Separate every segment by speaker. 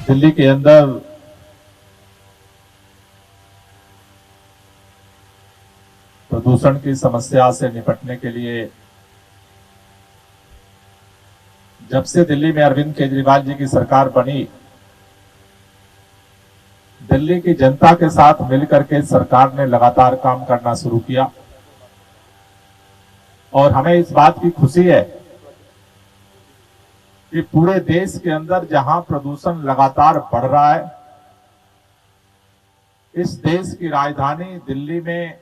Speaker 1: दिल्ली के अंदर प्रदूषण की समस्या से निपटने के लिए जब से दिल्ली में अरविंद केजरीवाल जी की सरकार बनी, दिल्ली की जनता के साथ मिलकर के सरकार ने लगातार काम करना शुरू किया और हमें इस बात की खुशी है कि पूरे देश के अंदर जहां प्रदूषण लगातार बढ़ रहा है, इस देश की राजधानी दिल्ली में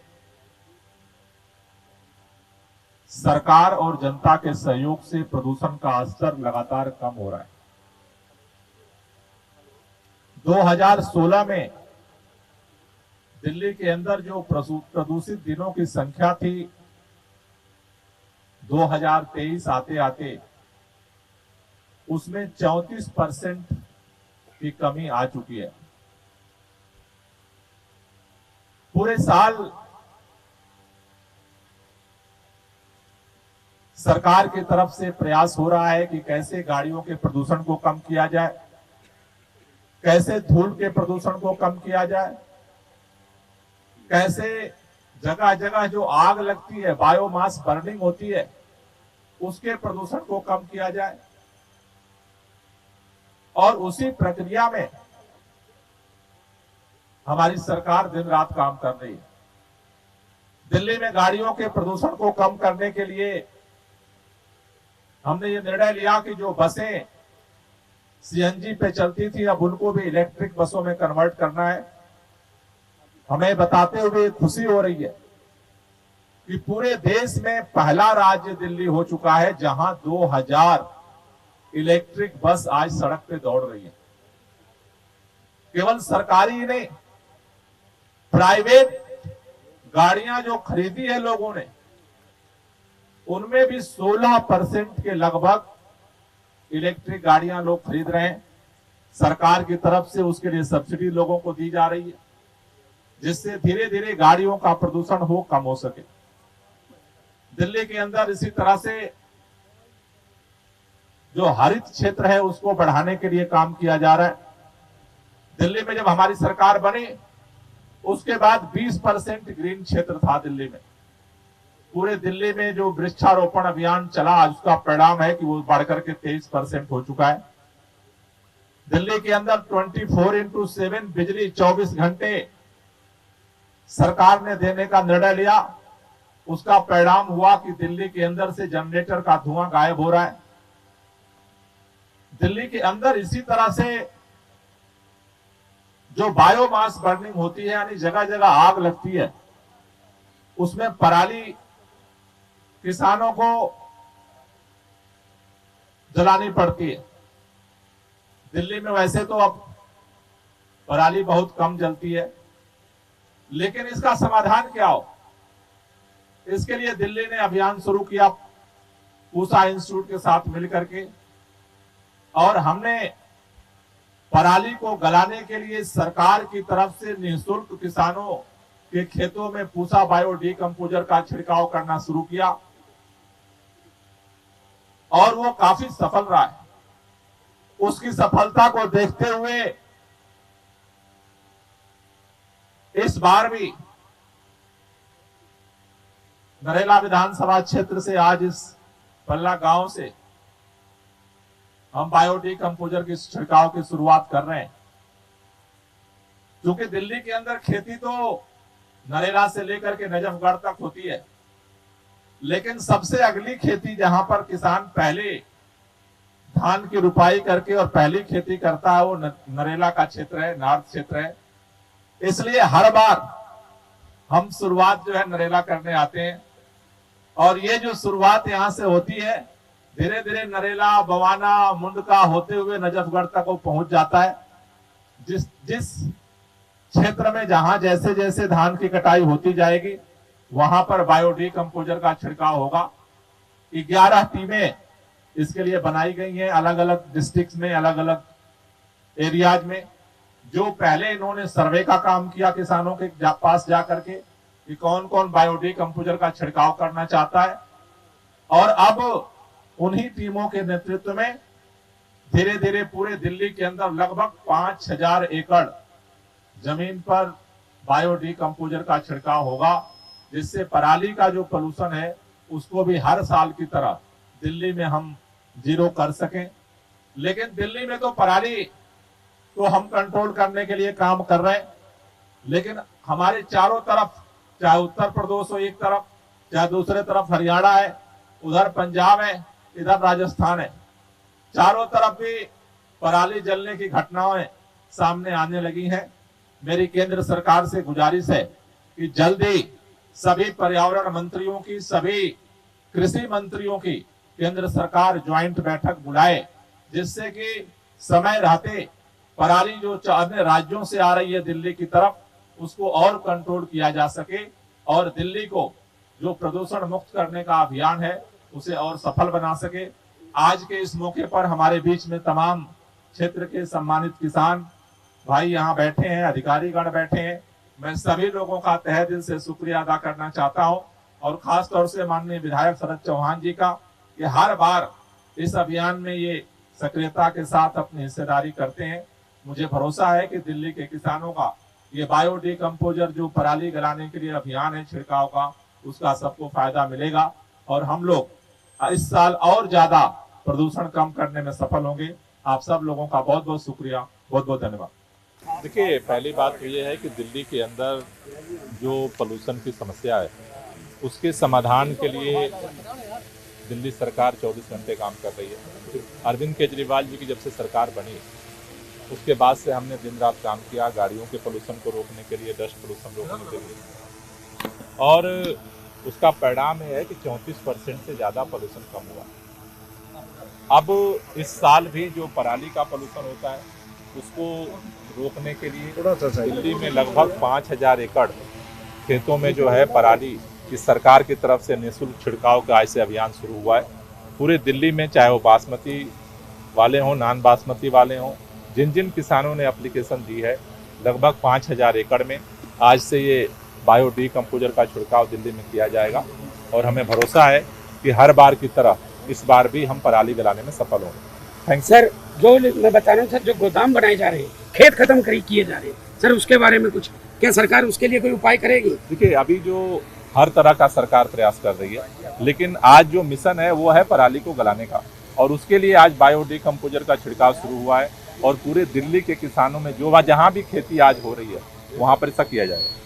Speaker 1: सरकार और जनता के सहयोग से प्रदूषण का स्तर लगातार कम हो रहा है। 2016 में दिल्ली के अंदर जो प्रदूषित दिनों की संख्या थी, 2023 आते आते उसमें 34% की कमी आ चुकी है। पूरे साल सरकार की तरफ से प्रयास हो रहा है कि कैसे गाड़ियों के प्रदूषण को कम किया जाए, कैसे धूल के प्रदूषण को कम किया जाए, कैसे जगह जगह जो आग लगती है, बायोमास बर्निंग होती है, उसके प्रदूषण को कम किया जाए। और उसी प्रक्रिया में हमारी सरकार दिन रात काम कर रही है। दिल्ली में गाड़ियों के प्रदूषण को कम करने के लिए हमने ये निर्णय लिया कि जो बसें सीएनजी पे चलती थी, अब उनको भी इलेक्ट्रिक बसों में कन्वर्ट करना है। हमें बताते हुए खुशी हो रही है कि पूरे देश में पहला राज्य दिल्ली हो चुका है जहां 2000 इलेक्ट्रिक बस आज सड़क पे दौड़ रही है। केवल सरकारी ही नहीं, प्राइवेट गाड़ियां जो खरीदी है लोगों ने, उनमें भी 16% के लगभग इलेक्ट्रिक गाड़ियां लोग खरीद रहे हैं। सरकार की तरफ से उसके लिए सब्सिडी लोगों को दी जा रही है, जिससे धीरे धीरे गाड़ियों का प्रदूषण कम हो सके। दिल्ली के अंदर इसी तरह से जो हरित क्षेत्र है उसको बढ़ाने के लिए काम किया जा रहा है। दिल्ली में जब हमारी सरकार बनी, उसके बाद 20% ग्रीन क्षेत्र था दिल्ली में। पूरे दिल्ली में जो वृक्षारोपण अभियान चला, उसका परिणाम है कि वो बढ़कर के 23% हो चुका है। दिल्ली के अंदर 24x7 बिजली 24 घंटे सरकार ने देने का निर्णय लिया। उसका परिणाम हुआ कि दिल्ली के अंदर से जनरेटर का धुआं गायब हो रहा है। दिल्ली के अंदर इसी तरह से जो बायोमास बर्निंग होती है, यानी जगह जगह आग लगती है, उसमें पराली किसानों को जलानी पड़ती है। दिल्ली में वैसे तो अब पराली बहुत कम जलती है, लेकिन इसका समाधान क्या हो, इसके लिए दिल्ली ने अभियान शुरू किया पूसा इंस्टीट्यूट के साथ मिलकर के, और हमने पराली को गलाने के लिए सरकार की तरफ से निःशुल्क किसानों के खेतों में पूसा बायो डिकम्पोजर का छिड़काव करना शुरू किया और वो काफी सफल रहा है। उसकी सफलता को देखते हुए इस बार भी नरेला विधानसभा क्षेत्र से आज इस पल्ला गांव से हम बायो डिकम्पोजर की छिड़काव की शुरुआत कर रहे हैं। क्योंकि दिल्ली के अंदर खेती तो नरेला से लेकर के नजफगढ़ तक होती है, लेकिन सबसे अगली खेती जहां पर किसान पहले धान की रुपाई करके और पहली खेती करता है, वो नरेला का क्षेत्र है, नॉर्थ क्षेत्र है। इसलिए हर बार हम शुरुआत जो है नरेला करने आते हैं, और ये जो शुरुआत यहां से होती है, धीरे धीरे नरेला, बवाना, मुंडका होते हुए नजफगढ़ तक वो पहुंच जाता है। जिस क्षेत्र में जहां जैसे जैसे धान की कटाई होती जाएगी, वहां पर बायो डिकम्पोजर का छिड़काव होगा। 11 टीमें इसके लिए बनाई गई हैं, अलग अलग डिस्ट्रिक्ट में, अलग अलग एरियाज में। जो पहले इन्होंने सर्वे का काम किया किसानों के पास जाकर के कि कौन कौन बायो डिकम्पोजर का छिड़काव करना चाहता है, और अब उन्हीं टीमों के नेतृत्व में धीरे धीरे पूरे दिल्ली के अंदर लगभग 5000 एकड़ जमीन पर बायो डिकम्पोजर का छिड़काव होगा, जिससे पराली का जो पोल्यूशन है उसको भी हर साल की तरह दिल्ली में हम जीरो कर सकें। लेकिन दिल्ली में तो पराली को हम कंट्रोल करने के लिए काम कर रहे हैं, लेकिन हमारे चारों तरफ, चाहे उत्तर प्रदेश हो एक तरफ, चाहे दूसरे तरफ हरियाणा है, उधर पंजाब है, इधर राजस्थान है, चारों तरफ भी पराली जलने की घटनाएं सामने आने लगी हैं। मेरी केंद्र सरकार से गुजारिश है कि जल्दी सभी पर्यावरण मंत्रियों की, सभी कृषि मंत्रियों की केंद्र सरकार ज्वाइंट बैठक बुलाए, जिससे कि समय रहते पराली जो अन्य राज्यों से आ रही है दिल्ली की तरफ, उसको और कंट्रोल किया जा सके और दिल्ली को जो प्रदूषण मुक्त करने का अभियान है उसे और सफल बना सके। आज के इस मौके पर हमारे बीच में तमाम क्षेत्र के सम्मानित किसान भाई यहाँ बैठे हैं, अधिकारीगण बैठे हैं। मैं सभी लोगों का तहे दिल से शुक्रिया अदा करना चाहता हूँ और खास तौर से माननीय विधायक शरद चौहान जी का, कि हर बार इस अभियान में ये सक्रियता के साथ अपनी हिस्सेदारी करते हैं। मुझे भरोसा है कि दिल्ली के किसानों का ये बायो डिकम्पोजर जो पराली गलाने के लिए अभियान है छिड़काव का, उसका सबको फायदा मिलेगा और हम लोग इस साल और ज्यादा प्रदूषण कम करने में सफल होंगे। आप सब लोगों का बहुत बहुत शुक्रिया, बहुत बहुत धन्यवाद।
Speaker 2: देखिए, पहली बात तो ये है कि दिल्ली के अंदर जो पोल्यूशन की समस्या है उसके समाधान के लिए दिल्ली सरकार 24 घंटे काम कर रही है। अरविंद केजरीवाल जी की जब से सरकार बनी उसके बाद से हमने दिन रात काम किया गाड़ियों के पोल्यूशन को रोकने के लिए, डस्ट पोल्यूशन रोकने के लिए, और उसका परिणाम यह है कि 34% से ज़्यादा पोल्यूशन कम हुआ। अब इस साल भी जो पराली का पोल्यूशन होता है उसको रोकने के लिए दिल्ली में लगभग 5000 एकड़ खेतों में जो है पराली की सरकार की तरफ से निःशुल्क छिड़काव का ऐसे अभियान शुरू हुआ है। पूरे दिल्ली में, चाहे वो बासमती वाले हों, नॉन बासमती वाले हों, जिन जिन किसानों ने एप्लीकेशन दी है, लगभग 5000 एकड़ में आज से ये बायो डिकम्पोजर का छिड़काव दिल्ली में किया जाएगा और हमें भरोसा है कि हर बार की तरह इस बार भी हम पराली गलाने में सफल होंगे। थैंक
Speaker 3: सर, जो मैं बता रहा हूँ सर, जो गोदाम बनाए जा रहे हैं, खेत खत्म किए जा रहे हैं सर, उसके बारे में कुछ क्या सरकार उसके लिए कोई उपाय करेगी?
Speaker 2: देखिए, अभी जो हर तरह का सरकार प्रयास कर रही है, लेकिन आज जो मिशन है वो है पराली को गलाने का, और उसके लिए आज बायो डिकम्पोजर का छिड़काव शुरू हुआ है और पूरे दिल्ली के किसानों में जो जहाँ भी खेती आज हो रही है वहाँ पर ऐसा किया जाएगा।